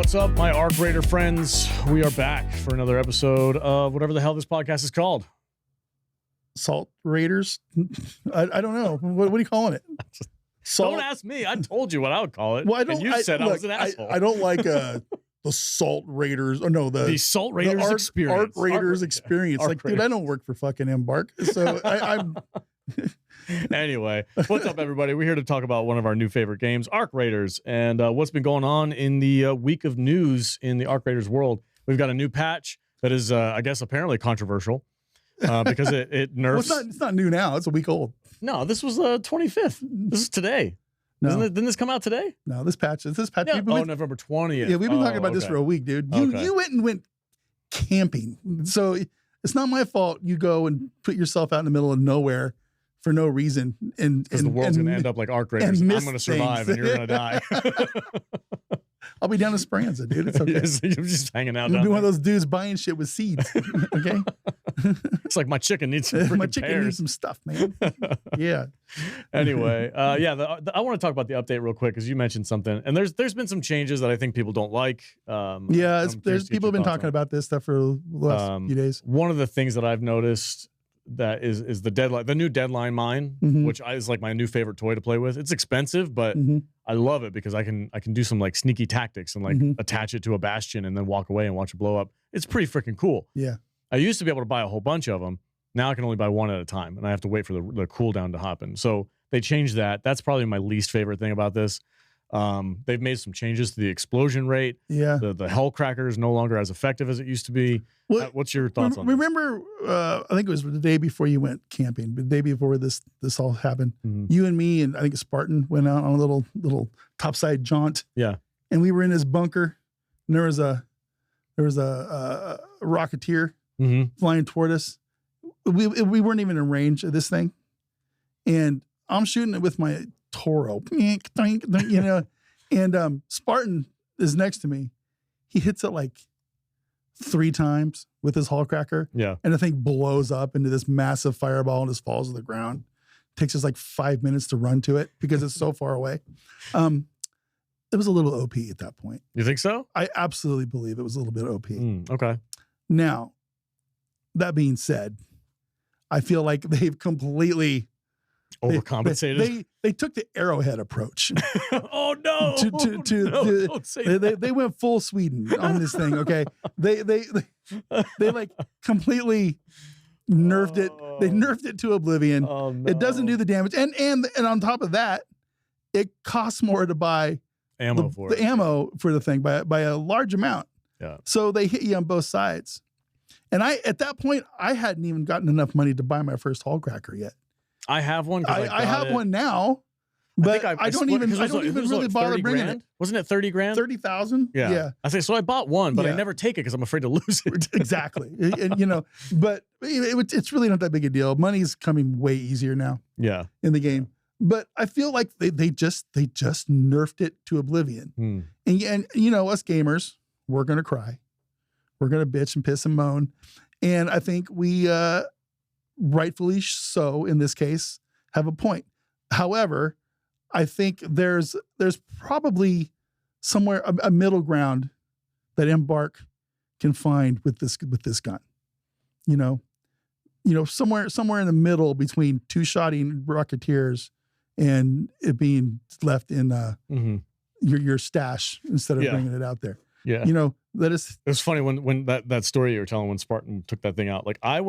What's up, my Arc Raider friends? We are back for another episode of whatever the hell this podcast is called. Salt Raiders? I don't know. What are you calling it? Salt? Don't ask me. I told you what I would call it. Well, I don't. And you said I was an asshole. I don't like the Salt Raiders. Or no, the Salt Raiders experience. ARCRaiders experience. Arc Like, Raiders. dude, I don't work for fucking Embark. So I'm. Anyway, what's up, everybody? We're here to talk about one of our new favorite games, ARCRaiders, and what's been going on in the week of news in the ARCRaiders world. We've got a new patch that is, I guess, apparently controversial because it nerfs. Well, it's not new now. It's a week old. No, this was the 25th. This is today. No. Didn't this come out today? No, this patch. Yeah. November 20th. Yeah, we've been talking about this for a week, dude. You went camping, so it's not my fault. You go and put yourself out in the middle of nowhere for no reason, and the world's gonna end up like ARCRaiders. I'm gonna survive, and you're gonna die. I'll be down in Speranza, dude. It's okay. So you're just hanging out. I'm be one of those dudes buying shit with seeds. Okay. It's like my chicken needs some. My chicken needs some stuff, man. Yeah. Anyway, I want to talk about the update real quick because you mentioned something, and there's been some changes that I think people don't like. There's people have been talking about this stuff for the last few days. One of the things that I've noticed that is the deadline, the new deadline mine, which is like my new favorite toy to play with. It's expensive, but I love it because I can do some like sneaky tactics and like attach it to a Bastion and then walk away and watch it blow up. It's pretty freaking cool. Yeah. I used to be able to buy a whole bunch of them. Now I can only buy one at a time, and I have to wait for the cooldown to happen. So they changed that. That's probably my least favorite thing about this. They've made some changes to the explosion rate. Yeah. The Hullcracker is no longer as effective as it used to be. What's your thoughts on this? Remember, I think it was the day before you went camping, the day before this all happened. You and me and I think Spartan went out on a little topside jaunt. Yeah. And we were in his bunker. And there was a rocketeer flying toward us. We weren't even in range of this thing. And I'm shooting it with my Toro, you know, and Spartan is next to me. He hits it like 3 times with his Hullcracker. Yeah. And the thing blows up into this massive fireball and just falls to the ground. Takes us like 5 minutes to run to it because it's so far away. It was a little OP at that point. You think so? I absolutely believe it was a little bit OP. Okay. Now, that being said, I feel like they've completely overcompensated. They took the Arrowhead approach. Oh no! Don't say that. They went full Sweden on this thing. Okay, they like completely nerfed it. They nerfed it to oblivion. Oh, no. It doesn't do the damage, and on top of that, it costs more to buy ammo ammo for the thing by a large amount. Yeah. So they hit you on both sides. And at that point, I hadn't even gotten enough money to buy my first Hullcracker yet. I have one. I have one now, but I don't even really bother bringing it. Wasn't it 30 grand? 30,000? Yeah. I say, so I bought one, but I never take it because I'm afraid to lose it. Exactly. And, you know, but it's really not that big a deal. Money's coming way easier now. Yeah. In the game. But I feel like they just nerfed it to oblivion. And you know, us gamers, we're going to cry. We're going to bitch and piss and moan. And I think we, rightfully so in this case, have a point. However, I think there's probably somewhere a middle ground that Embark can find with this gun. You know, somewhere in the middle between two-shotting Rocketeers and it being left in your stash instead of bringing it out there. Yeah. You know, it was funny when that story you were telling when Spartan took that thing out. Like I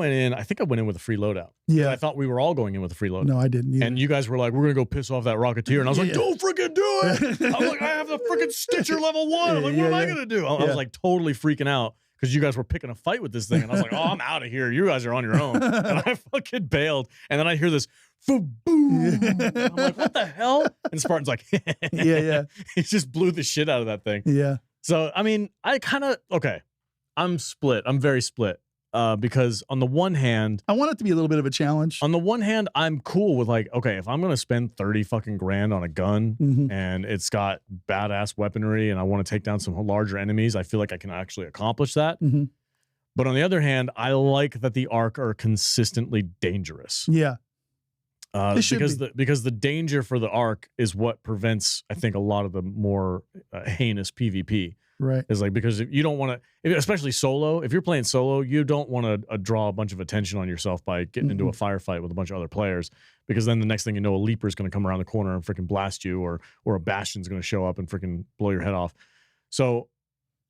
think I went in with a free loadout. Yeah. I thought we were all going in with a free loadout. No, I didn't either. And you guys were like, we're going to go piss off that Rocketeer. And I was like, don't freaking do it. I was like, I have the freaking Stitcher level 1. I'm like, what am I going to do? I was like totally freaking out because you guys were picking a fight with this thing. And I was like, oh, I'm out of here. You guys are on your own. And I fucking bailed. And then I hear this boom. I'm like, what the hell? And Spartan's like, yeah. He just blew the shit out of that thing. Yeah. So, I mean, I'm split. I'm very split because on the one hand, I want it to be a little bit of a challenge. On the one hand, I'm cool with like, okay, if I'm going to spend 30 fucking grand on a gun and it's got badass weaponry and I want to take down some larger enemies, I feel like I can actually accomplish that. But on the other hand, I like that the ARC are consistently dangerous. Yeah. Because the danger for the ARC is what prevents, I think, a lot of the more heinous PvP. Right. Is like, because you don't want to, especially solo, if you're playing solo, you don't want to draw a bunch of attention on yourself by getting into a firefight with a bunch of other players, because then the next thing you know, a leaper is going to come around the corner and freaking blast you, or a Bastion's going to show up and freaking blow your head off. So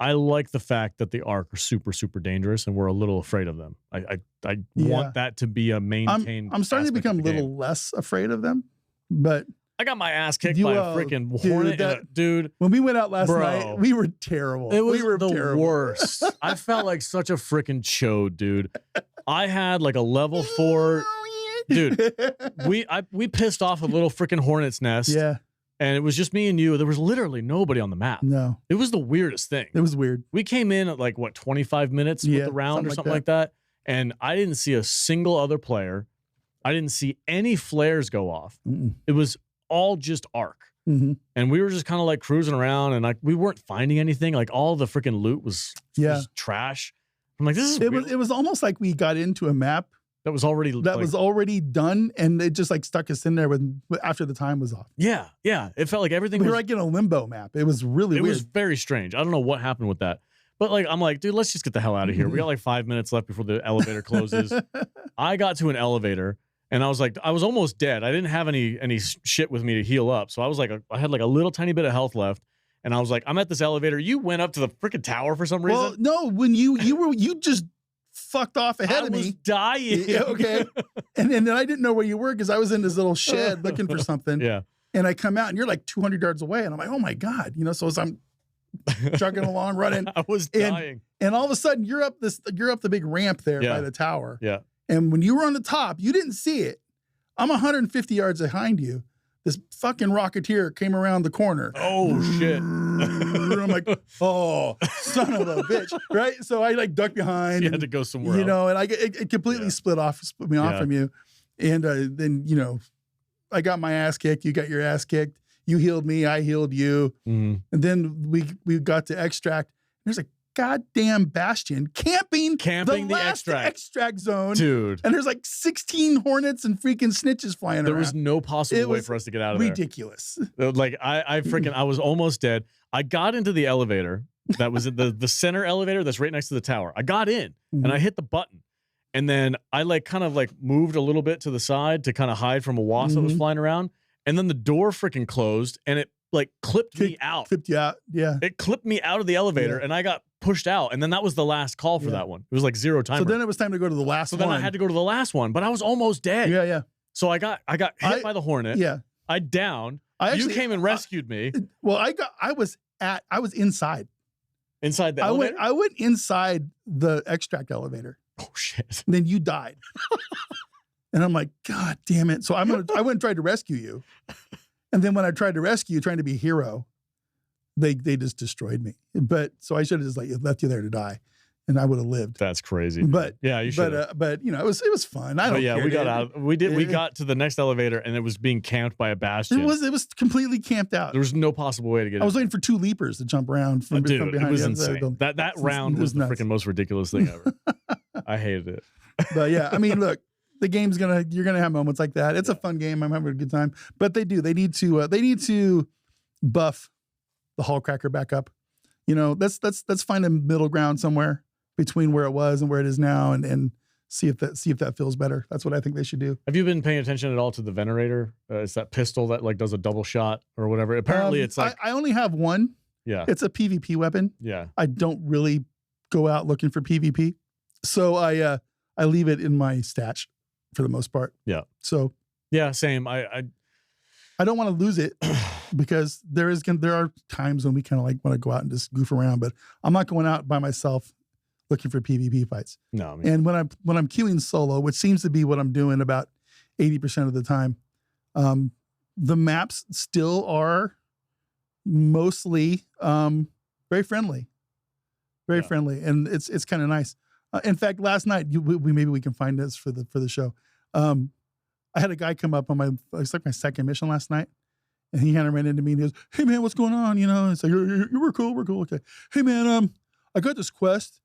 I like the fact that the ARC are super, super dangerous, and we're a little afraid of them. I want that to be a maintained. I'm starting to become a little less afraid of them, but I got my ass kicked by a freaking Hornet, dude. When we went out last night, we were terrible. It was the worst. I felt like such a freaking chode, dude. I had like a level 4, dude. We pissed off a little freaking Hornet's nest. Yeah. And it was just me and you. There was literally nobody on the map. No. It was the weirdest thing. It was weird. We came in at like, what, 25 minutes with the round or something like that. And I didn't see a single other player. I didn't see any flares go off. It was all just ARC. And we were just kind of like cruising around, and like we weren't finding anything. Like all the freaking loot was trash. I'm like, this is it was almost like we got into a map that was already was already done, and it just like stuck us in there after the time was off. Yeah. It felt like everything we were like in a limbo map. It was really weird. It was very strange. I don't know what happened with that. But like, I'm like, dude, let's just get the hell out of here. We got like 5 minutes left before the elevator closes. I got to an elevator, and I was like, I was almost dead. I didn't have any shit with me to heal up. So I was like, I had like a little tiny bit of health left. And I was like, I'm at this elevator. You went up to the freaking tower for some reason. Well, no, when you just fucked off ahead of me. I was dying. Yeah, okay. and then I didn't know where you were, because I was in this little shed looking for something. Yeah. And I come out, and you're like 200 yards away. And I'm like, oh my God. So as I'm chugging along, running. I was dying. And all of a sudden you're up the big ramp there by the tower. Yeah. And when you were on the top, you didn't see it. I'm 150 yards behind you. This fucking Rocketeer came around the corner. Oh shit. I'm like, oh, son of a bitch. Right? So I like ducked behind. You had to go somewhere else. And it completely split me off from you. And then, I got my ass kicked. You got your ass kicked. You healed me. I healed you. And then we got to extract. There's a goddamn Bastion camping the last extract zone, dude. And there's like 16 Hornets and freaking snitches flying around. There was no possible way for us to get out of ridiculous. There. Like I was almost dead. I got into the elevator that was in the center elevator that's right next to the tower. I got in and I hit the button, and then I like kind of like moved a little bit to the side to kind of hide from a wasp that was flying around. And then the door freaking closed, and it like clipped me out. Clipped you out, yeah. It clipped me out of the elevator, and I got pushed out. And then that was the last call for that one. It was like 0 timer. So then it was time to go to the last one. So then I had to go to the last one, but I was almost dead. Yeah. So I got hit by the Hornet. Yeah. I downed. You came and rescued me. Well, I was inside. Inside the elevator? I went inside the extract elevator. Oh shit. And then you died. And I'm like, God damn it. So I went and tried to rescue you. And then when I tried to rescue you, trying to be a hero, they just destroyed me. But so I should have just left you there to die, and I would have lived. That's crazy. But yeah, you should. But it was fun. I don't care. We got out. We got to the next elevator, and it was being camped by a Bastion. It was completely camped out. There was no possible way to get. I was waiting for 2 leapers to jump around from behind. It was insane. That round was the freaking most ridiculous thing ever. I hated it. But yeah, I mean, look. The game's you're gonna have moments like that. It's a fun game. I'm having a good time. But they need to buff the Hullcracker back up. Let's find a middle ground somewhere between where it was and where it is now, and see if that feels better. That's what I think they should do. Have you been paying attention at all to the Venerator? It's that pistol that like does a double shot or whatever. Apparently, it's like I only have one. Yeah, it's a PvP weapon. Yeah, I don't really go out looking for PvP, so I leave it in my stash for the most part. Yeah. So yeah, same. I don't want to lose it because there are times when we kind of like want to go out and just goof around, but I'm not going out by myself looking for PvP fights. No. And when I'm queuing solo, which seems to be what I'm doing about 80% of the time, the maps still are mostly very friendly. Very friendly, and it's kind of nice. In fact, last night maybe we can find this for the show. I had a guy come up on it's like my second mission last night, and he kind of ran into me and he goes, "Hey man, what's going on?" It's like, we're cool, okay. Hey man, I got this quest.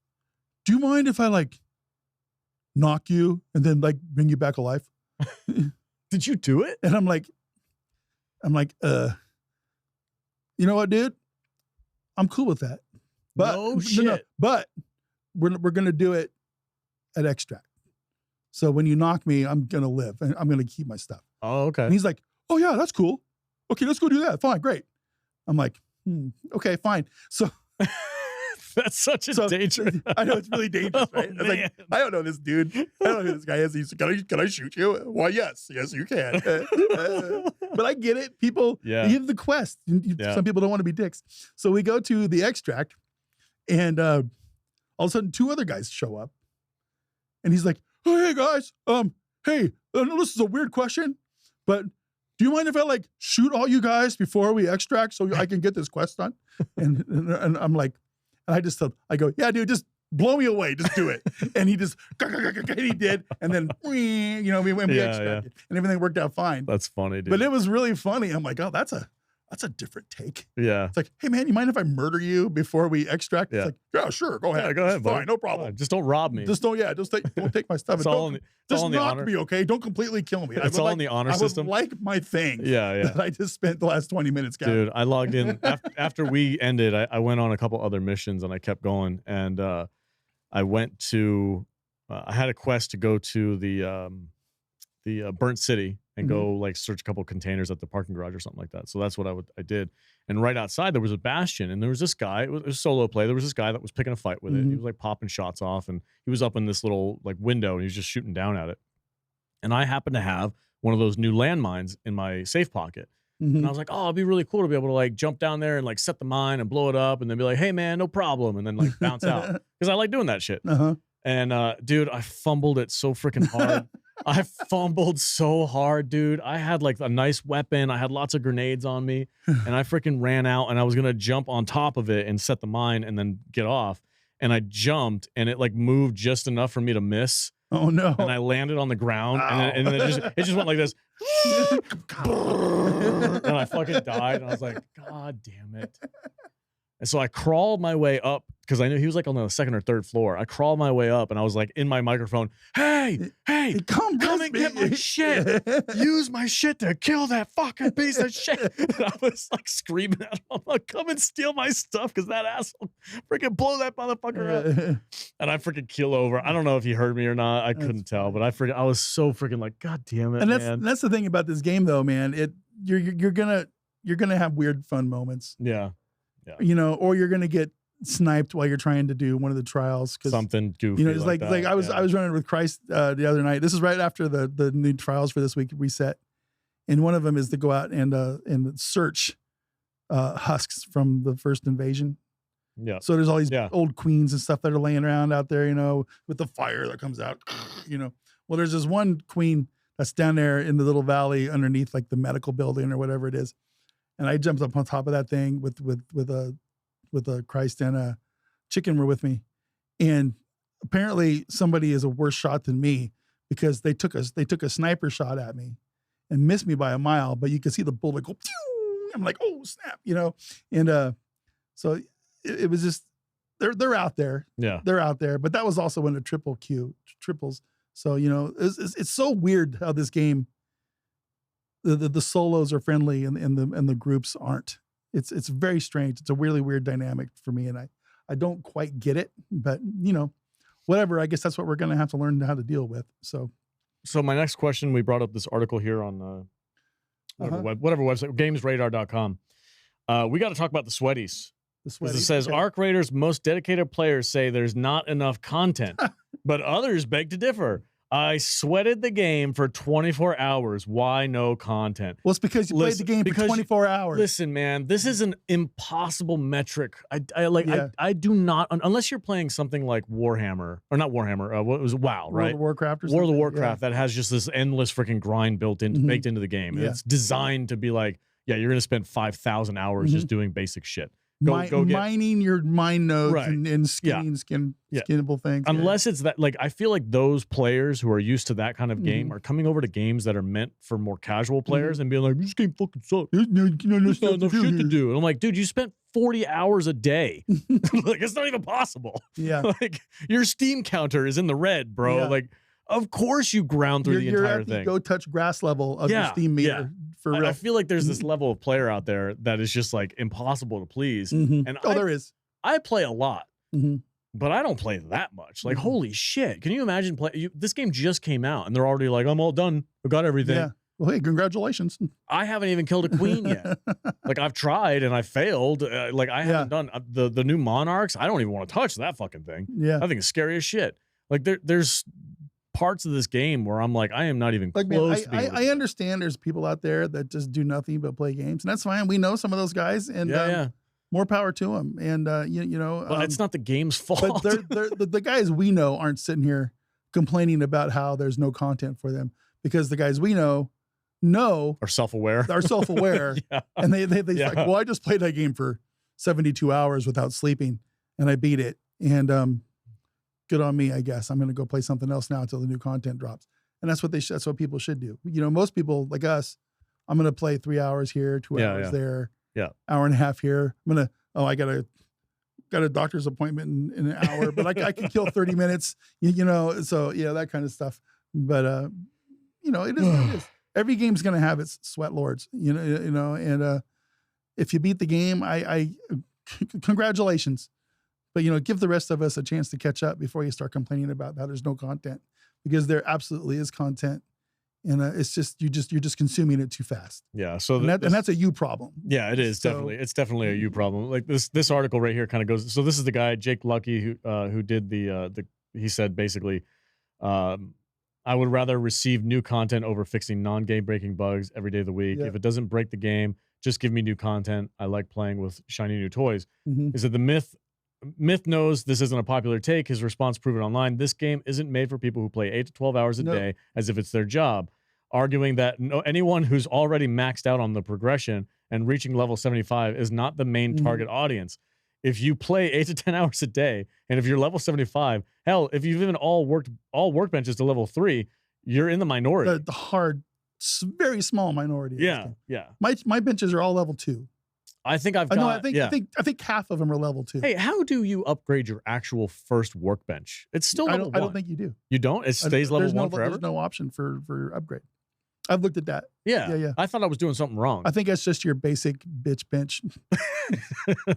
Do you mind if I like knock you and then like bring you back alive? Did you do it? And I'm like, you know what, dude? I'm cool with that. But no shit. but we're gonna do it at extract. So when you knock me, I'm gonna live and I'm gonna keep my stuff. Oh, okay. And he's like, oh yeah, that's cool. Okay, let's go do that. Fine, great. I'm like, okay, fine. So that's such a danger. I know it's really dangerous, right? I was like, I don't know this dude. I don't know who this guy is. He's like, can I shoot you? Why, yes, you can. But I get it. People, you have the quest. Some people don't want to be dicks. So we go to the extract, and all of a sudden, 2 other guys show up, and he's like, oh, hey guys, hey, this is a weird question, but do you mind if I like shoot all you guys before we extract so I can get this quest done? And I'm like, and I go, yeah, dude, just blow me away, just do it. And he just, and he did, and then we extracted, and everything worked out fine. That's funny, dude. But it was really funny. I'm like, oh, that's a different take. Yeah. It's like, hey man, you mind if I murder you before we extract? It's like, yeah, sure, go ahead. Yeah, go ahead, it's fine, no problem. Just don't rob me. Don't take my stuff. Just knock me, okay? Don't completely kill me. It's all in the honor system. I would like my thing. Yeah. That I just spent the last 20 minutes gathering. Dude, I logged in after we ended. I went on a couple other missions and I kept going. And I went to. I had a quest to go to the burnt city and go like search a couple containers at the parking garage or something like that. So that's what I did. And right outside there was a Bastion, and there was this guy. It was solo play. There was this guy that was picking a fight with it. He was like popping shots off, and he was up in this little like window, and he was just shooting down at it. And I happened to have one of those new landmines in my safe pocket. And I was like, oh, it'd be really cool to be able to like jump down there and like set the mine and blow it up, and then be like, hey man, no problem, and then like bounce out, because I like doing that shit. And dude, I fumbled it so freaking hard. I fumbled so hard, dude. I had like a nice weapon. I had lots of grenades on me, and I freaking ran out, and I was going to jump on top of it and set the mine and then get off. And I jumped, and it like moved just enough for me to miss. Oh no. And I landed on the ground, and then it just went like this. And I fucking died. And I was like, God damn it. And so I crawled my way up, because I knew he was like on the 2nd or 3rd floor. I crawled my way up, and I was like in my microphone, hey, come and get my shit. Use my shit to kill that fucking piece of shit. And I was like screaming at him, I'm like, come and steal my stuff, because that asshole freaking blow that motherfucker up. And I freaking keel over. I don't know if he heard me or not. I couldn't tell, but I was so freaking like, God damn it, man. That's the thing about this game though, man. You're gonna have weird fun moments. Yeah. You know, or you're gonna get sniped while you're trying to do one of the trials, because something goofy. You know, it's like I was running with Christ the other night. This is right after the new trials for this week reset, and one of them is to go out and search husks from the first invasion. Yeah. So there's all these old queens and stuff that are laying around out there, you know, with the fire that comes out. You know, well, there's this one queen that's down there in the little valley underneath like the medical building or whatever it is. And I jumped up on top of that thing with a Christ and a chicken were with me. And apparently somebody is a worse shot than me, because they took a sniper shot at me and missed me by a mile, but you could see the bullet go, pew! I'm like, oh snap, you know? And so it was just, they're out there. Yeah. They're out there. But that was also in a triples. So, you know, it's so weird how this game, the solos are friendly and the groups aren't. It's very strange. It's a really weird dynamic for me, and I don't quite get it, but you know, whatever. I guess that's what we're going to have to learn how to deal with. So my next question, we brought up this article here on whatever website, gamesradar.com. We got to talk about the sweaties. It says ARCRaiders' most dedicated players say there's not enough content, but others beg to differ. I sweated the game for 24 hours. Why no content? Well, it's because you played the game for 24 hours. Listen, man, this is an impossible metric. I do not, unless you're playing something like Warhammer, or not Warhammer, what was WoW, right? World of Warcraft or something? World of Warcraft, that has just this endless freaking grind baked into the game. And it's designed to be like, yeah, you're going to spend 5,000 hours just doing basic shit. Go mining your mine nodes and skinning skinnable things. Unless it's that, like, I feel like those players who are used to that kind of game are coming over to games that are meant for more casual players and being like, this game fucking sucks. There's not enough shit to do. And I'm like, dude, you spent 40 hours a day. Like, it's not even possible. Yeah. Like, your Steam counter is in the red, bro. Yeah. Like, of course you ground through the entire thing. Go touch grass level of your Steam meter. Yeah. For I feel like there's this level of player out there that is just like impossible to please. And there is. I play a lot, Mm-hmm. but I don't play that much. Like, holy shit. Can you imagine this game just came out and they're already like, I'm all done. I got everything. Yeah. Well, hey, congratulations. I haven't even killed a queen yet. Like, I've tried and I failed. Like, I haven't done the new monarchs. I don't even want to touch that fucking thing. Yeah. I think it's scary as shit. Like, there's parts of this game where I'm like, I am not even close. I understand there's people out there that just do nothing but play games, and that's fine. We know some of those guys, and more power to them. And you know, but it's not the game's fault. But the guys we know aren't sitting here complaining about how there's no content for them, because the guys we know are self-aware, and they like, well, I just played that game for 72 hours without sleeping, and I beat it, and good on me, I guess. I'm going to go play something else now until the new content drops. And that's what people should do. You know, most people like us, I'm going to play 3 hours here, 2 hours there, hour and a half here. I'm going to, I got a doctor's appointment in an hour, but I can kill 30 minutes, you know, so yeah, that kind of stuff. But, you know, it is what it is. Every game's going to have its sweat lords, you know, and if you beat the game, congratulations. But, you know, give the rest of us a chance to catch up before you start complaining about how there's no content, because there absolutely is content, and it's just you're just consuming it too fast. Yeah. So and that's a you problem. Yeah, it is definitely. It's definitely a you problem. Like this article right here kind of goes. So this is the guy Jake Lucky who did the he said basically, I would rather receive new content over fixing non-game breaking bugs every day of the week. If it doesn't break the game, just give me new content. I like playing with shiny new toys. Is it the Myth knows this isn't a popular take. His response proven online. This game isn't made for people who play 8 to 12 hours a day as if it's their job, arguing that anyone who's already maxed out on the progression and reaching level 75 is not the main target audience. If you play 8 to 10 hours a day, and if you're level 75, hell, if you've even all workbenches to level 3, you're in the minority. The hard, very small minority. Yeah. My benches are all level 2. I think I think half of them are level 2. Hey, how do you upgrade your actual first workbench? It's still level 1. I don't think you do. You don't? It stays level 1 forever? There's no option for upgrade. I've looked at that. Yeah. I thought I was doing something wrong. I think that's just your basic bitch bench.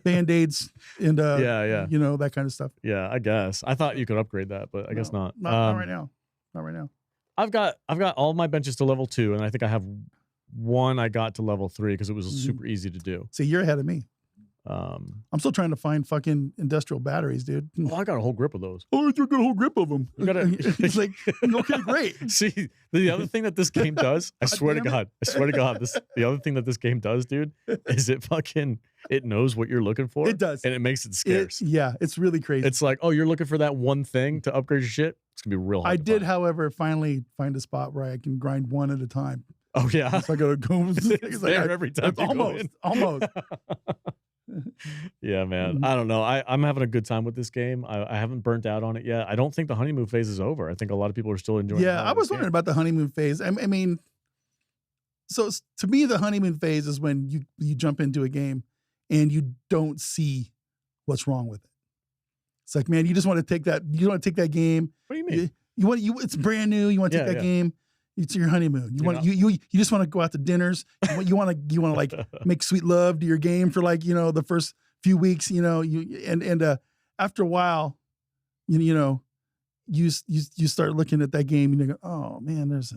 Band-aids and you know, that kind of stuff. Yeah, I guess. I thought you could upgrade that, but I guess not. Not right now. Not right now. I've got all my benches to level 2, and I think I have one I got to level 3 because it was super easy to do. See, you're ahead of me. I'm still trying to find fucking industrial batteries, dude. Oh, I got a whole grip of those. Oh, you got a whole grip of them. It's like, okay, great. See, the other thing that this game does, I swear to God, the other thing that this game does, dude, is it knows what you're looking for. It does. And it makes it scarce. It's really crazy. It's like, oh, you're looking for that one thing to upgrade your shit? It's going to be real hard. I did, however, finally find a spot where I can grind one at a time. Oh, yeah. So I got to go. It's there every time. Almost. Yeah, man. I don't know. I'm having a good time with this game. I haven't burnt out on it yet. I don't think the honeymoon phase is over. I think a lot of people are still enjoying it. Yeah, I was wondering about the honeymoon phase. I mean, so to me, the honeymoon phase is when you jump into a game and you don't see what's wrong with it. It's like, man, you just want to take that. You want to take that game. What do you mean? It's brand new. You want to take that game. It's your honeymoon. You just want to go out to dinners. You want to like make sweet love to your game for like, you know, the first few weeks, you know, and after a while, you start looking at that game and you go, oh man, does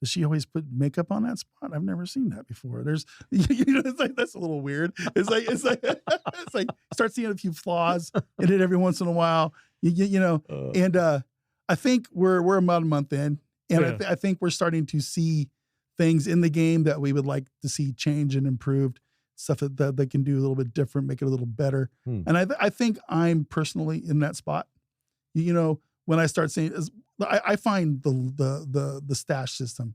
she always put makeup on that spot? I've never seen that before. It's like, that's a little weird. It's like start seeing a few flaws in it every once in a while, and I think we're about a month in. And I think we're starting to see things in the game that we would like to see change and improved, stuff that they can do a little bit different, make it a little better. And I think I'm personally in that spot. You know, when I start seeing, I find the stash system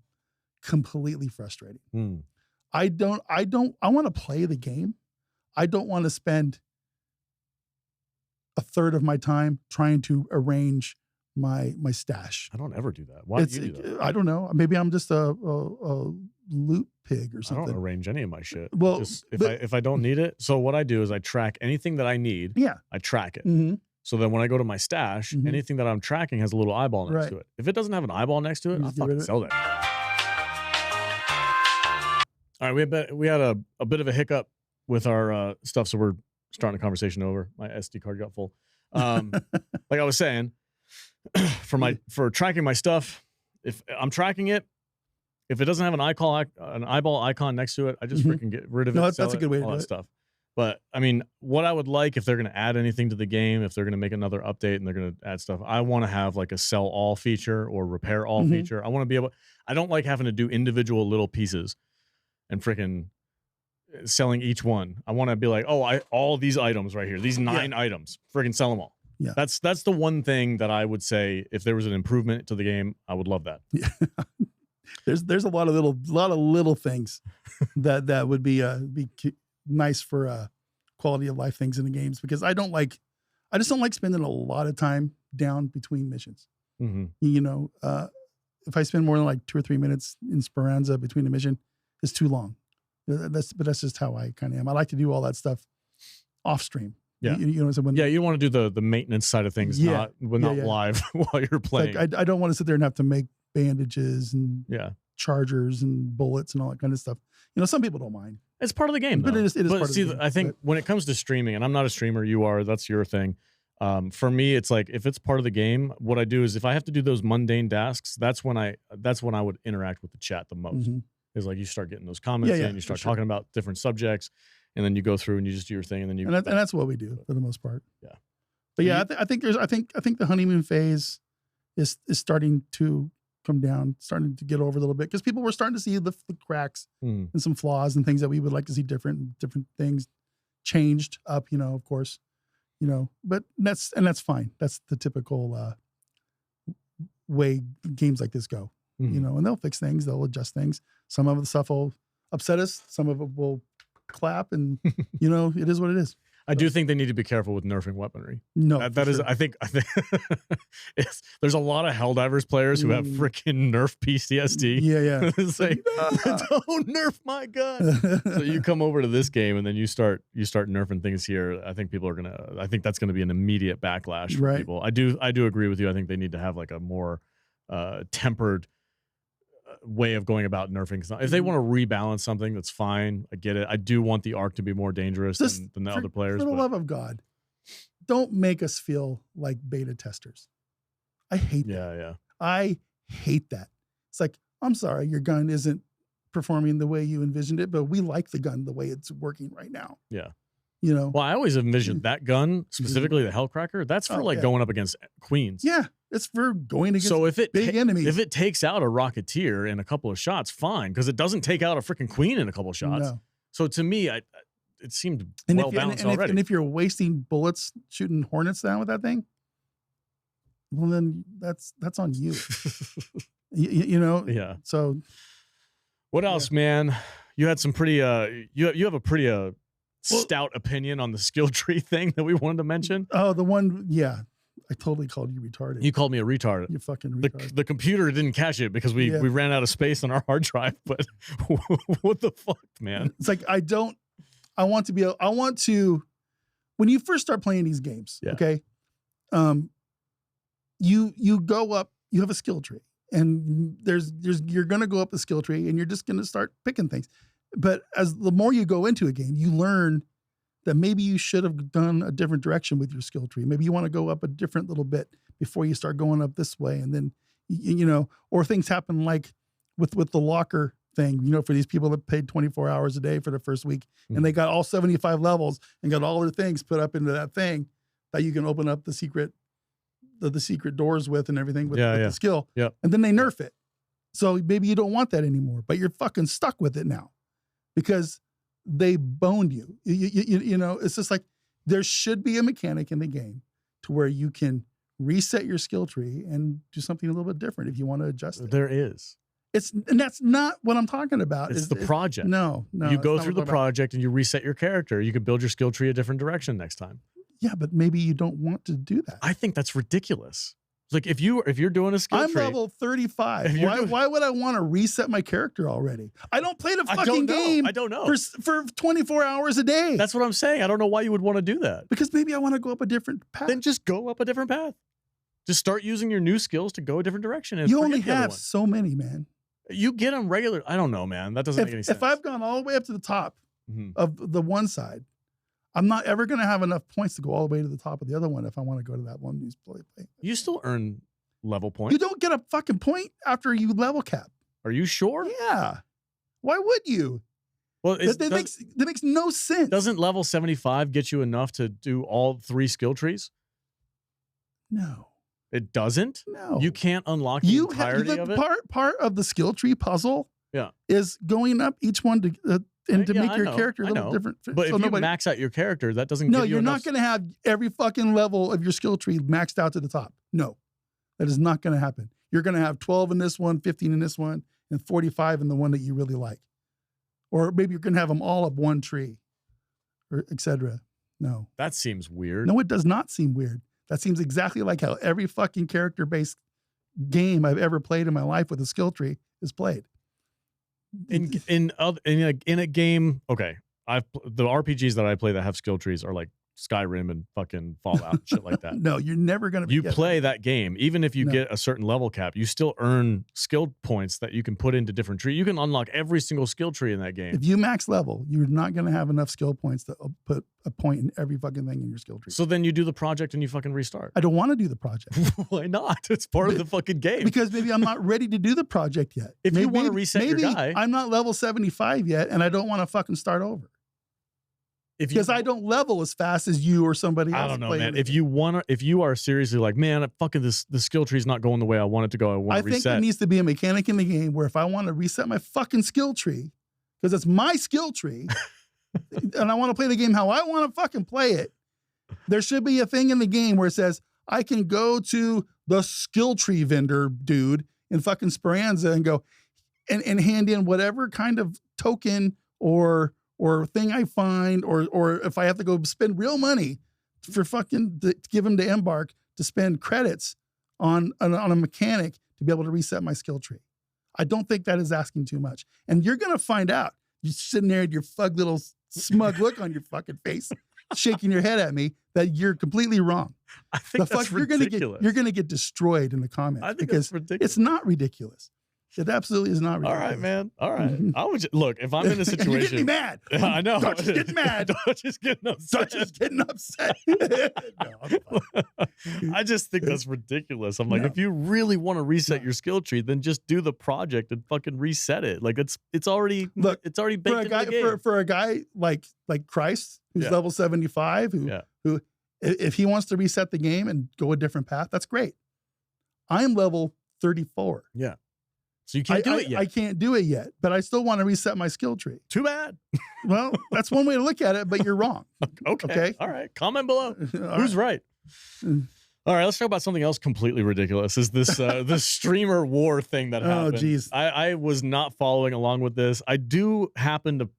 completely frustrating. I want to play the game. I don't want to spend a third of my time trying to arrange my stash. I don't ever do that. Why do you do that? I don't know. Maybe I'm just a loot pig or something. I don't arrange any of my shit. Well, if I don't need it, so what I do is I track anything that I need. Yeah, I track it. So then when I go to my stash, anything that I'm tracking has a little eyeball next to it. If it doesn't have an eyeball next to it, I'll fucking sell that. All right, we had a bit of a hiccup with our stuff, so we're starting the conversation over. My SD card got full. Like I was saying, for tracking my stuff, if I'm tracking it, if it doesn't have an eyeball icon next to it, I just freaking get rid of it. No, that's a good way to do it. Stuff. But I mean, what I would like if they're going to add anything to the game, if they're going to make another update and they're going to add stuff, I want to have like a sell all feature or repair all feature. I want to be able. I don't like having to do individual little pieces and freaking selling each one. I want to be like, oh, all these items right here, these 9 items, freaking sell them all. Yeah, that's the one thing that I would say if there was an improvement to the game, I would love that. Yeah. There's a lot of little things that would be nice for quality of life things in the games, because I just don't like spending a lot of time down between missions. You know, if I spend more than like 2 or 3 minutes in Speranza between a mission, it's too long. That's just how I kind of am. I like to do all that stuff off stream. Yeah, you know, so you want to do the maintenance side of things, not live while you're playing. Like I don't want to sit there and have to make bandages and chargers and bullets and all that kind of stuff. You know, some people don't mind. It's part of the game, but though. it is part of the game. I think when it comes to streaming, and I'm not a streamer, you are, that's your thing. For me, it's like if it's part of the game, what I do is if I have to do those mundane tasks, that's when I would interact with the chat the most. Is like you start getting those comments in, you start talking about different subjects, and then you go through and you just do your thing, and then and that's what we do for the most part. Yeah, but yeah, I think the honeymoon phase is starting to come down, starting to get over a little bit, because people were starting to see the cracks and some flaws and things that we would like to see different things changed up. You know, of course, you know, but that's fine. That's the typical way games like this go. You know, and they'll fix things, they'll adjust things. Some of the stuff will upset us, some of it will clap, and you know, it is what it is. I do think they need to be careful with nerfing weaponry. No, that is. I think there's a lot of Helldivers players who have freaking Nerf PTSD. Yeah. It's like, don't nerf my gun. So you come over to this game and then you start nerfing things here. I think I think that's gonna be an immediate backlash for people. I do agree with you. I think they need to have like a more tempered way of going about nerfing. If they want to rebalance something, that's fine. I get it. I do want the ARC to be more dangerous than the other players. For the love of God, don't make us feel like beta testers. I hate that. Yeah. I hate that. It's like, I'm sorry, your gun isn't performing the way you envisioned it, but we like the gun the way it's working right now. Yeah. You know? Well, I always envisioned that gun, specifically the Hullcracker, that's for going up against queens. Yeah. It's for going against big enemies. If it takes out a Rocketeer in a couple of shots, fine, because it doesn't take out a freaking queen in a couple of shots. No. So to me, it seemed well balanced already. And if you're wasting bullets shooting Hornets down with that thing, well, then that's on you. you know? Yeah. So what else, man? You had some pretty you have a pretty stout opinion on the skill tree thing that we wanted to mention. Oh, the one, yeah. I totally called you retarded. You called me a retard. You fucking retard. The computer didn't catch it because we ran out of space on our hard drive. But what the fuck, man? It's like I want to. When you first start playing these games, okay, you go up. You have a skill tree, and you're gonna go up the skill tree, and you're just gonna start picking things. But as the more you go into a game, you learn that maybe you should have done a different direction with your skill tree. Maybe you want to go up a different little bit before you start going up this way. And then, you know, or things happen like with the locker thing, you know, for these people that paid 24 hours a day for the first week and they got all 75 levels and got all their things put up into that thing that you can open up the secret doors with and everything with the skill. Yeah. And then they nerf it. So maybe you don't want that anymore, but you're fucking stuck with it now because they boned you. You know, it's just like there should be a mechanic in the game to where you can reset your skill tree and do something a little bit different if you want to adjust it. There is. And that's not what I'm talking about. It's the project. No. You go through the project and you reset your character. You could build your skill tree a different direction next time. Yeah, but maybe you don't want to do that. I think that's ridiculous. Like if you're doing a skill tree, I'm level 35. Why would I want to reset my character already? I don't play the fucking game. I don't know. For 24 hours a day. That's what I'm saying. I don't know why you would want to do that. Because maybe I want to go up a different path. Then just go up a different path. Just start using your new skills to go a different direction. And you only have so many, man. You get them regular. I don't know, man. That doesn't make any sense. If I've gone all the way up to the top of the one side, I'm not ever going to have enough points to go all the way to the top of the other one if I want to go to that one who's play. You still earn level points. You don't get a fucking point after you level cap. Are you sure? Yeah. Why would you? Well, that makes no sense. Doesn't level 75 get you enough to do all 3 skill trees? No. It doesn't? No. You can't unlock the entirety of it? Part of the skill tree puzzle is going up each one to and to make your character a little different. But if you max out your character, that doesn't give you you're not going to have every fucking level of your skill tree maxed out to the top. No. That is not going to happen. You're going to have 12 in this one, 15 in this one, and 45 in the one that you really like. Or maybe you're going to have them all up one tree, or et cetera. No. That seems weird. No, it does not seem weird. That seems exactly like how every fucking character-based game I've ever played in my life with a skill tree is played. In a game, okay, the RPGs that I play that have skill trees are like Skyrim and fucking Fallout and shit like that. No, you're never going to. You play that game, even if you get a certain level cap, you still earn skill points that you can put into different trees. You can unlock every single skill tree in that game. If you max level, you're not going to have enough skill points to put a point in every fucking thing in your skill tree. So then you do the project and you fucking restart. I don't want to do the project. Why not? It's part of the fucking game. Because maybe I'm not ready to do the project yet. If you want to reset your guy, I'm not level 75 yet, and I don't want to fucking start over. Because I don't level as fast as you or somebody else. I don't know, man. If you are seriously like, man, fucking the skill tree's not going the way I want it to go. I want to reset. I think there needs to be a mechanic in the game where if I want to reset my fucking skill tree, because it's my skill tree, and I want to play the game how I want to fucking play it, there should be a thing in the game where it says I can go to the skill tree vendor dude in fucking Speranza and go and hand in whatever kind of token or thing I find, or if I have to go spend real money for fucking to give him to Embark to spend credits on a mechanic to be able to reset my skill tree. I don't think that is asking too much. And you're going to find out. You're sitting there with your fug little smug look on your fucking face, shaking your head at me that you're completely wrong. I think that's ridiculous. You're going to get destroyed in the comments. I think that's ridiculous. It's not ridiculous. It absolutely is not ridiculous. All right, man. All right. I would look if I'm in a situation. You're getting me mad. I know. Don't just get mad. Don't just get upset. Don't just getting upset. No, I just think that's ridiculous. I'm like, if you really want to reset your skill tree, then just do the project and fucking reset it. Like it's already baked into the game. For a guy like Christ, who's level 75, who if he wants to reset the game and go a different path, that's great. I'm level 34. Yeah. So you can't do it yet. I can't do it yet, but I still want to reset my skill tree. Too bad. Well, that's one way to look at it, but you're wrong. Okay. All right. Comment below. Who's right? All right. Let's talk about something else completely ridiculous. Is this this streamer war thing that happened? Oh, geez. I was not following along with this. I do happen to.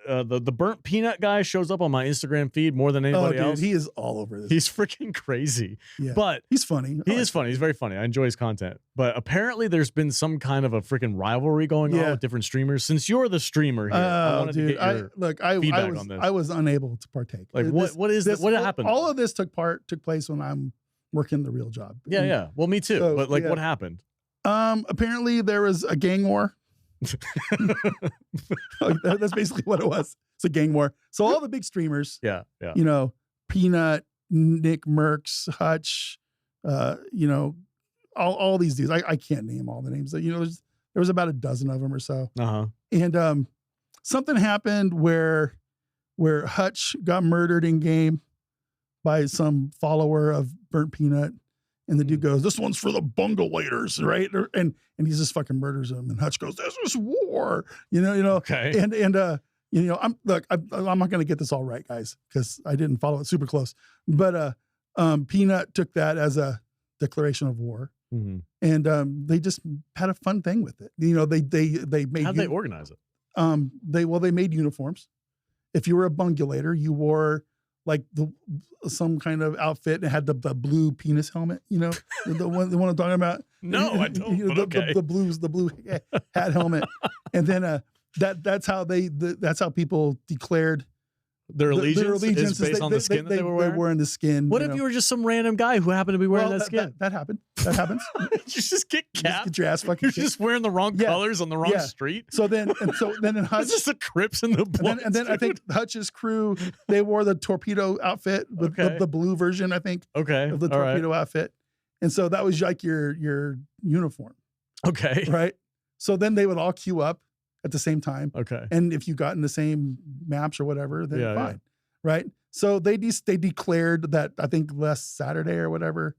The burnt peanut guy shows up on my Instagram feed more than anybody else. He is all over this. He's freaking crazy. Yeah. But he's funny. He is funny. He's very funny. I enjoy his content. But apparently there's been some kind of a freaking rivalry going on with different streamers. Since you're the streamer here, I wanted to get your feedback on this. I was unable to partake. Like what happened? All of this took place when I'm working the real job. Yeah. Well, me too. So, but what happened? Apparently there was a gang war. That's basically what it was. It's a gang war. So all the big streamers, you know, Peanut, Nick Merckx, Hutch, you know, all these dudes. I can't name all the names. You know, there was about a dozen of them or so. And something happened where Hutch got murdered in game by some follower of Burnt Peanut. And the dude goes, "This one's for the bungalators," right? And he just fucking murders him. And Hutch goes, "This is war," you know. Okay. And you know, I'm not gonna get this all right, guys, because I didn't follow it super close. But Peanut took that as a declaration of war, and they just had a fun thing with it. You know, they made. How'd they organize it? They made uniforms. If you were a bungulator, you wore like some kind of outfit and it had the blue penis helmet, you know, the one I'm talking about. No, I don't. You know, the blue hat helmet, and then that's how people declared Their allegiance is based on the skin that they were wearing? They were wearing the skin. What if you were just some random guy who happened to be wearing that skin? That happened. That happens. You just get capped. Get your ass fucking You're kicked. just wearing the wrong colors on the wrong street. So then in Hutch, it's just the Crips and the Bloods. And then I think Hutch's crew, they wore the torpedo outfit with the blue version, I think. Okay. Of the torpedo outfit. And so that was like your uniform. Okay. Right. So then they would all queue up at the same time. Okay. And if you got in the same maps or whatever, then fine. Yeah. Right. So they declared that, I think last Saturday or whatever,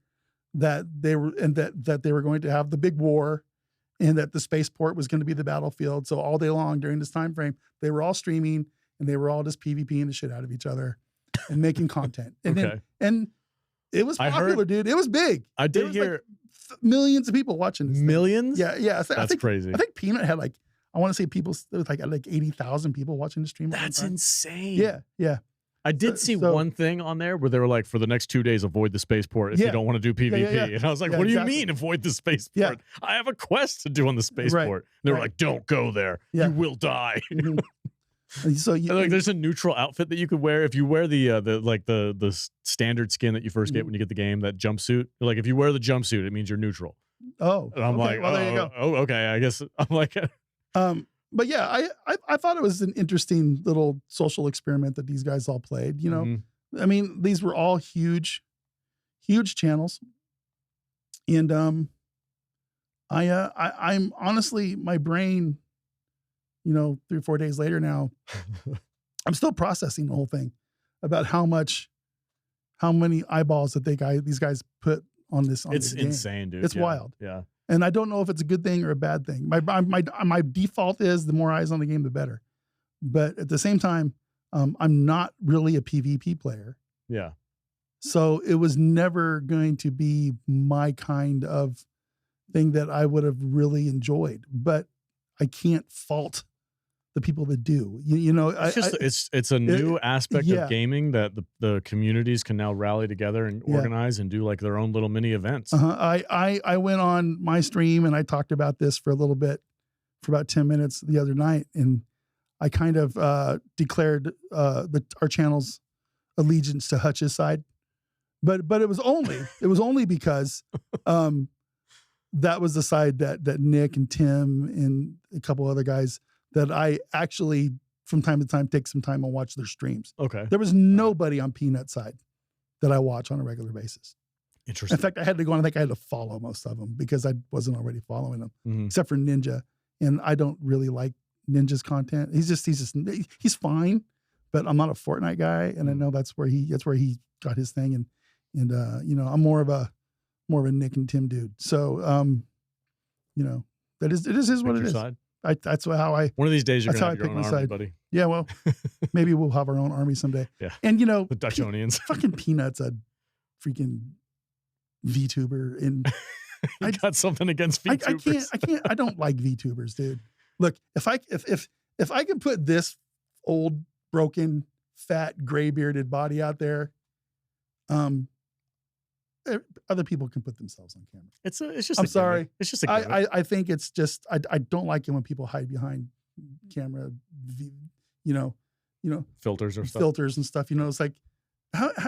that they were that they were going to have the big war, and that the spaceport was going to be the battlefield. So all day long during this time frame, they were all streaming, and they were all just PvPing the shit out of each other and making content. And and it was popular, dude. It was big. I did hear millions of people watching this. Millions? Yeah. That's crazy. I think Peanut had I want to say there was like 80,000 people watching the stream. That's insane. Yeah. I did see one thing on there where they were like, for the next 2 days, avoid the spaceport if you don't want to do PvP. And I was like, what do you mean avoid the spaceport? Yeah. I have a quest to do on the spaceport. Right. They were like, don't go there. Yeah. You will die. So there's a neutral outfit that you could wear if you wear the standard skin that you first get when you get the game, that jumpsuit. Like if you wear the jumpsuit, it means you're neutral. Oh, and I'm like, well, there you go. Oh, okay. I guess I'm like, but yeah, I thought it was an interesting little social experiment that these guys all played. You know, I mean, these were all huge channels, and I'm honestly, my brain, 3 or 4 days later now, I'm still processing the whole thing about how many eyeballs that these guys put on this. It's insane, dude. It's wild. Yeah. And I don't know if it's a good thing or a bad thing. My default is the more eyes on the game, the better. But at the same time, I'm not really a PvP player. Yeah. So it was never going to be my kind of thing that I would have really enjoyed. But I can't fault the people that do. It's a new aspect of gaming that the communities can now rally together and organize and do like their own little mini events. I went on my stream and I talked about this for a little bit, for about 10 minutes the other night, and I kind of declared our channel's allegiance to Hutch's side, but it was only because that was the side that Nick and Tim and a couple other guys that I actually, from time to time, take some time and watch their streams. Okay. There was nobody on Peanut's side that I watch on a regular basis. Interesting. In fact, I had to go on, I think I had to follow most of them because I wasn't already following them, except for Ninja. And I don't really like Ninja's content. He's fine, but I'm not a Fortnite guy. And I know that's where he got his thing. And I'm more of a Nick and Tim dude. So, it is what it is. Side. That's how I. One of these days you're gonna have your own army, buddy. Yeah, well, maybe we'll have our own army someday. Yeah, and the Dutchonians. Fucking Peanut's a freaking VTuber, and I got something against VTubers. I can't. I don't like VTubers, dude. Look, if I can put this old, broken, fat, gray bearded body out there, other people can put themselves on camera. It's just. I'm sorry. It's just. I think it's just. I don't like it when people hide behind camera. Filters or stuff. Filters and stuff. It's like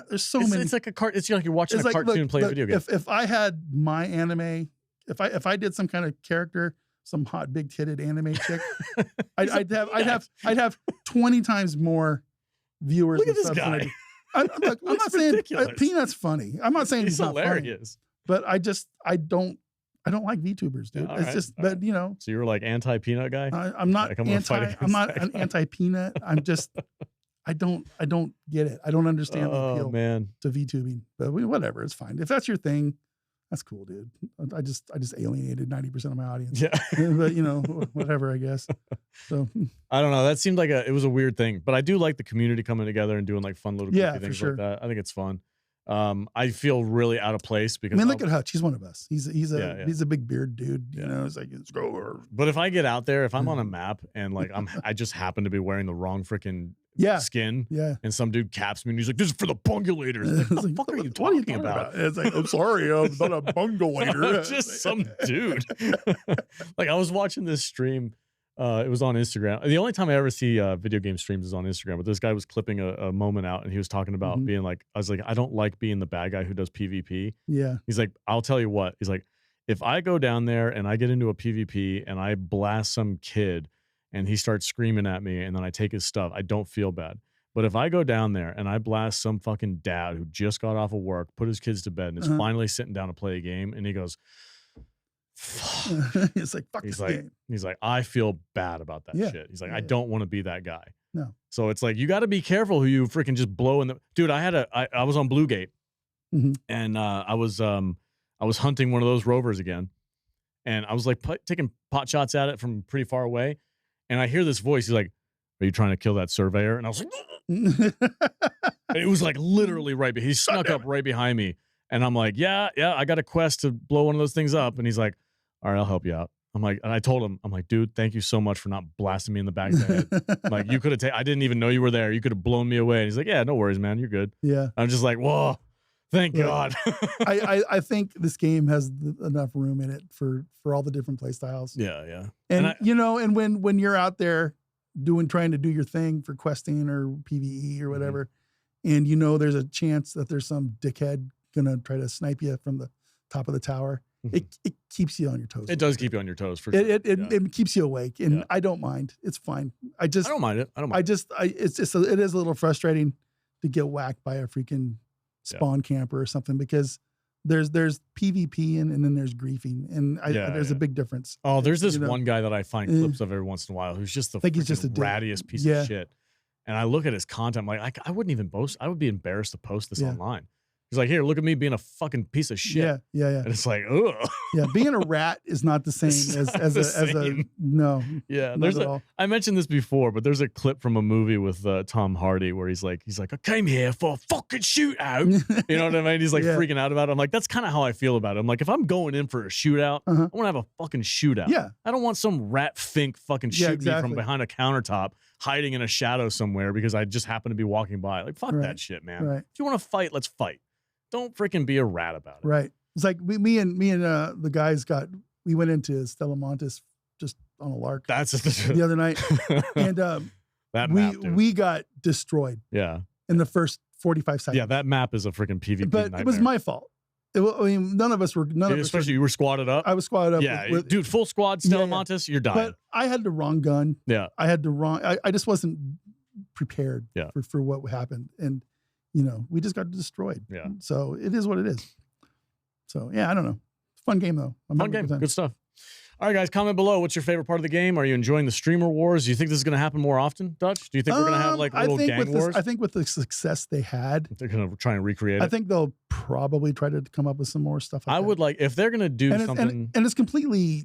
there's so many. It's like it's like you're watching a cartoon play a video game. If I had my anime, if I did some kind of character, some hot big titted anime chick, I'd have 20 times more viewers. Look at this guy. I'm not saying Peanut's funny. I'm not saying he's not hilarious, funny, but I don't like VTubers, dude. Yeah, it's just, but So you were like anti-Peanut guy? I'm not I'm not an anti-Peanut. I'm just, I don't get it. I don't understand the appeal to VTubing. But whatever, it's fine. If that's your thing, that's cool, dude. I just alienated 90% of my audience. Yeah. But whatever, I guess. So I don't know. That seemed like it was a weird thing, but I do like the community coming together and doing like fun little things like that. I think it's fun. I feel really out of place because look at Hutch. He's one of us. He's a big beard dude. It's like it's go. But if I get out there, if I'm on a map and like I just happen to be wearing the wrong freaking skin, and some dude caps me and he's like, "This is for the bungulators." Like, what the fuck are you talking about? It's like, I'm sorry, I'm not a bungulator. Just some dude. Like I was watching this stream It was on Instagram. The only time I ever see video game streams is on Instagram. But this guy was clipping a moment out, and he was talking about being like, I was like, I don't like being the bad guy who does PvP. Yeah. He's like, I'll tell you what. He's like, if I go down there and I get into a PvP and I blast some kid and he starts screaming at me and then I take his stuff, I don't feel bad. But if I go down there and I blast some fucking dad who just got off of work, put his kids to bed, and is finally sitting down to play a game, and he goes, fuck. It's like, fuck He's this like, game. he's like, I feel bad about that shit. He's like, I don't want to be that guy. No. So it's like, you got to be careful who you freaking just blow in the, dude. I was on Blue Gate, and I was hunting one of those rovers again, and I was like taking pot shots at it from pretty far away, and I hear this voice. He's like, are you trying to kill that surveyor? And I was like, and it was like literally right. He snuck up right behind me, and I'm like, yeah, I got a quest to blow one of those things up. And he's like, all right, I'll help you out. I'm like, and I told him, I'm like, dude, thank you so much for not blasting me in the back of the head. Like, you could have I didn't even know you were there. You could have blown me away. And he's like, yeah, no worries, man. You're good. Yeah. I'm just like, whoa, thank God. I think this game has enough room in it for all the different play styles. Yeah. And you know, and when you're out there trying to do your thing for questing or PvE or whatever, and you know there's a chance that there's some dickhead gonna try to snipe you from the top of the tower, it keeps you on your toes. It does keep you on your toes for sure. It keeps you awake, and I don't mind. It's fine. I don't mind it. It is a little frustrating to get whacked by a freaking spawn camper or something, because there's PvP and then there's griefing, and there's a big difference. Oh, there's this one guy that I find clips of every once in a while who's just the rattiest piece of shit. And I look at his content, I'm like, I wouldn't even boast. I would be embarrassed to post this online. He's like, here, look at me being a fucking piece of shit. Yeah. And it's like, ugh. Yeah, being a rat is not the same as a no. Yeah, there's I mentioned this before, but there's a clip from a movie with Tom Hardy where he's like, I came here for a fucking shootout. You know what I mean? He's like freaking out about it. I'm like, that's kind of how I feel about it. I'm like, if I'm going in for a shootout, I want to have a fucking shootout. Yeah. I don't want some rat fink fucking shooting me from behind a countertop, hiding in a shadow somewhere because I just happen to be walking by. Like, fuck that shit, man. If you want to fight, let's fight. Don't freaking be a rat about it. Right. It's like me and the guys we went into Stellamontis just on a lark. That's the other night, and we got destroyed. Yeah. In the first 45 seconds. Yeah, that map is a freaking PvP but nightmare. It was my fault. None of us were. Especially you were squatted up. I was squatted up. Yeah, dude, full squad Stellamontis, you're dying. But I had the wrong gun. Yeah. I just wasn't prepared for what happened, and we just got destroyed. Yeah. So it is what it is. So yeah, I don't know. Fun game though. Fun game. Good stuff. All right, guys, comment below. What's your favorite part of the game? Are you enjoying the streamer wars? Do you think this is going to happen more often, Dutch? Do you think we're going to have like little gang wars? I think with the success they had, they're going to try and recreate it. I think they'll probably try to come up with some more stuff. I would like if they're going to do something, and it's completely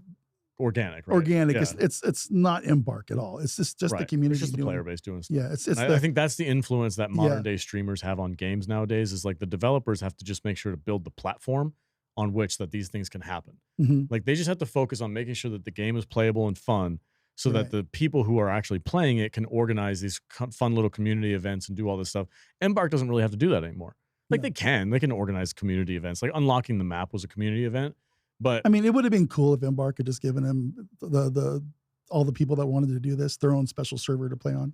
organic. Right? Organic. Yeah. It's not Embark at all. It's just the community. It's just the player base doing stuff. Yeah, I think that's the influence that modern day streamers have on games nowadays. Is like the developers have to just make sure to build the platform on which that these things can happen. Like they just have to focus on making sure that the game is playable and fun, so that the people who are actually playing it can organize these fun little community events and do all this stuff. Embark doesn't really have to do that anymore. Like they can organize community events. Like unlocking the map was a community event. But I mean, it would have been cool if Embark had just given him all the people that wanted to do this their own special server to play on.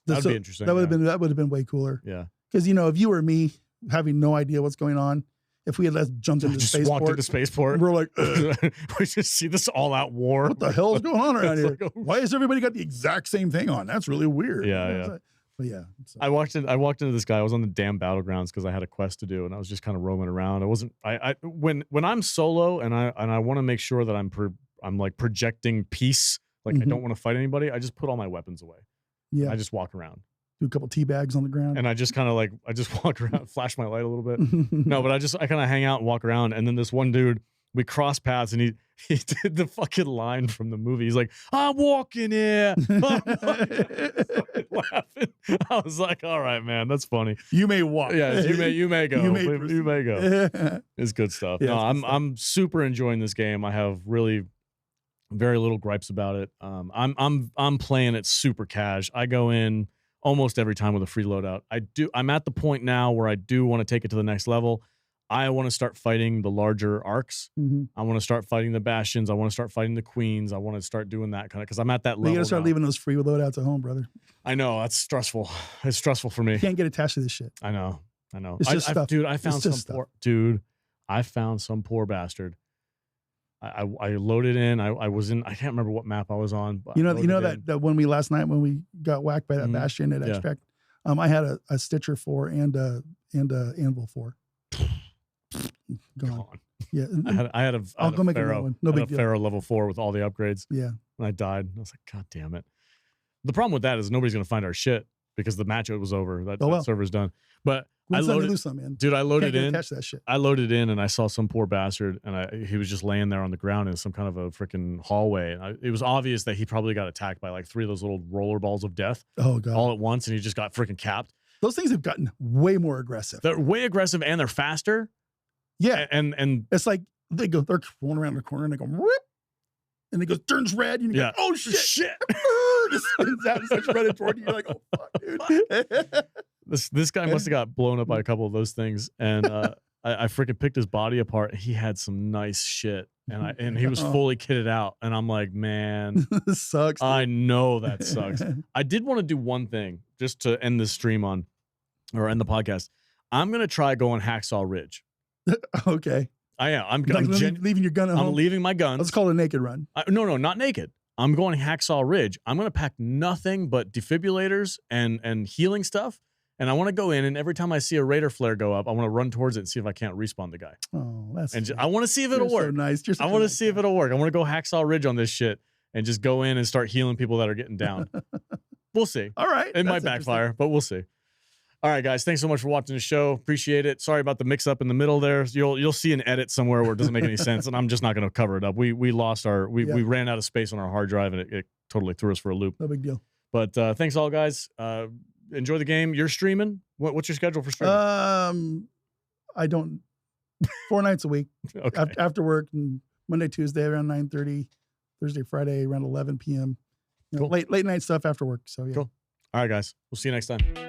That'd be interesting. That would have been way cooler. Yeah, because if you or me having no idea what's going on, if we had jumped into spaceport, we're like, we just see this all-out war. What the hell is going on around here? Why has everybody got the exact same thing on? That's really weird. Yeah. But yeah, so. I walked into this guy. I was on the damn battlegrounds because I had a quest to do, and I was just kind of roaming around. I wasn't. When I'm solo and I want to make sure that I'm like projecting peace. Like I don't want to fight anybody. I just put all my weapons away. Yeah. I just walk around. Do a couple tea bags on the ground. And I just kind of walk around, flash my light a little bit. No, but I kind of hang out and walk around. And then this one dude, we cross paths, and he did the fucking line from the movie. He's like, I'm walking here. I'm laughing. I was like, all right, man, that's funny. You may walk. Yeah, you may go. You may go. It's good stuff. Yeah, no, I'm super enjoying this game. I have really very little gripes about it. I'm playing it super cash. I go in almost every time with a free loadout. I'm at the point now where I do want to take it to the next level. I want to start fighting the larger arcs. I want to start fighting the Bastions. I want to start fighting the Queens. I want to start doing that kind of, because I'm at that level. You got to start now. leaving those free loadouts at home, brother. I know, that's stressful. It's stressful for me. You can't get attached to this shit. I know. It's just stuff. Dude, I found some poor bastard. I loaded in. I was in. I can't remember what map I was on. But you know that when we last night when we got whacked by that Bastion at Extract, I had a Stitcher 4 and a Anvil 4. Gone. Yeah, I had a Pharaoh, no big deal. Pharaoh level 4 with all the upgrades. Yeah, and I died. I was like, God damn it. The problem with that is nobody's gonna find our shit because the match was over. That server's done. But I loaded, dude. I loaded in. Catch that shit. I loaded in, and I saw some poor bastard, and he was just laying there on the ground in some kind of a freaking hallway. And it was obvious that he probably got attacked by like 3 of those little roller balls of death. Oh god! All at once, and he just got freaking capped. Those things have gotten way more aggressive. They're way aggressive, and they're faster. Yeah, and it's like they're rolling around the corner, and they go rip, and it goes turns red, and you go, oh shit! It spins out in such red toward you. You're like, oh fuck, dude. This guy must have got blown up by a couple of those things, and I freaking picked his body apart. He had some nice shit, and he was fully kitted out, and I'm like, man, this sucks. Dude. I know that sucks. I did want to do one thing just to end this stream on, or end the podcast. I'm gonna try going Hacksaw Ridge. Okay. I am. I'm leaving your gun at home. I'm leaving my guns. Let's call it a naked run. No, not naked. I'm going Hacksaw Ridge. I'm going to pack nothing but defibrillators and healing stuff. And I want to go in, and every time I see a Raider flare go up, I want to run towards it and see if I can't respawn the guy. Oh, that's and I want to see if it'll work. So nice. I want to see if it'll work. I want to go Hacksaw Ridge on this shit and just go in and start healing people that are getting down. We'll see. All right. It might backfire, but we'll see. All right, guys. Thanks so much for watching the show. Appreciate it. Sorry about the mix-up in the middle there. You'll see an edit somewhere where it doesn't make any sense, and I'm just not going to cover it up. We lost our we ran out of space on our hard drive, and it totally threw us for a loop. No big deal. But thanks all, guys. Enjoy the game. You're streaming. What's your schedule for streaming? I don't. 4 nights a week. Okay. After work, and Monday, Tuesday around 9:30, Thursday, Friday around 11 p.m. You know, cool. late night stuff after work. So yeah. Cool. All right, guys. We'll see you next time.